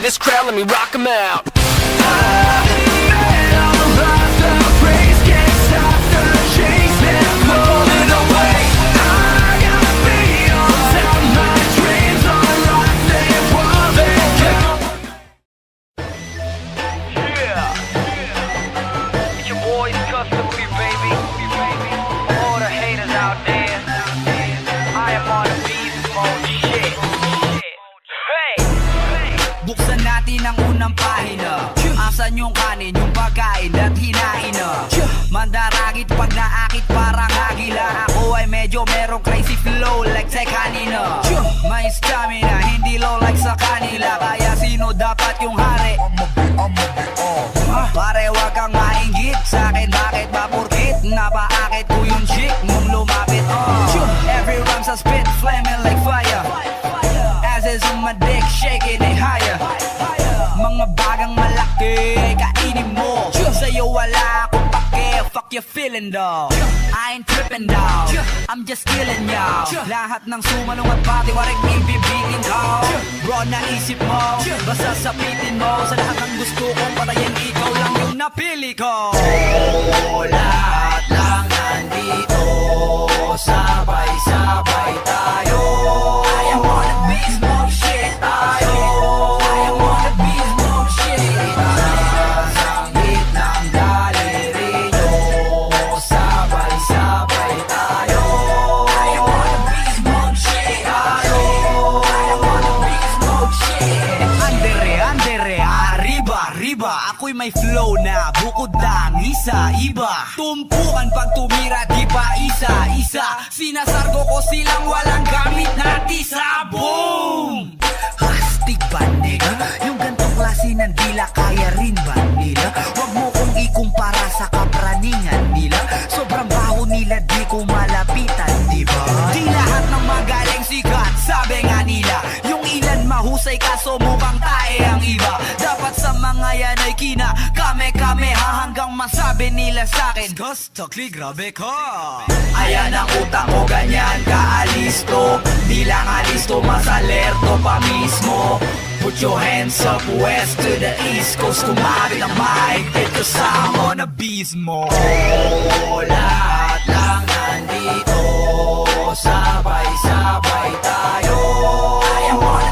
this crowd, let me rock 'em out. Buksan natin ang unang pahina. Asan yung kanin, yung pagkain at hinain na mandaragit pag naakit parang agila. Ako ay medyo merong crazy flow like sa kanina. May stamina, hindi low like sa kanila. Kaya sino dapat yung hari? Pare wag kang mainggit sa'kin, bakit ba porkit napaakit ko yung chick mong lumapit? Every rhyme sa spit, flaming like fire. As is on my dick, shaking it higher. Mga bagang malaki ay kainin mo. Sa'yo wala akong pake, fuck you feeling dog. I ain't tripping dog, I'm just killing y'all. Lahat ng sumanong at pati waring ibibitin ko. Bro, naisip mo, basta sapitin mo. Sa lahat ng gusto kong patayin, ikaw lang yung napili ko. Lahat lang nandito, sabay-sabay tayo. I am on a beast mode shit tayo. I am on a beast mode shit. Sanggit ng galeri nyo, sabay-sabay tayo. I am on a beast mode shit tayo. I am on a beast mode shit. Andere, arriba. Ako'y may flow na bukod ng isa-iba. Tumpukan pag tumira, di pa isa-isa. Sinasargo ko silang walang gamit na tisa. Boom! Hastig ba nila? Yung gantong klase ng dila, kaya rin ba nila? Huwag mo kong ikumpara sa kapraningan nila. Sobrang baho nila, di ko malapitan, di ba? Di lahat ng magaling sikat, sabi nga nila. Yung ilan mahusay kaso mukhang tae ang iba. Dapat sa mga yan ay kame hanggang masabi nila sa'kin Gustokli, grabe ka. Ayan ang utak ko, ganyan kaalisto. Di lang alisto, mas alerto pa mismo. Put your hands up west to the east coast. Kumari ng mic, ito sa I'm on a beast mode. Lahat lang nandito, sabay-sabay tayo. I am on a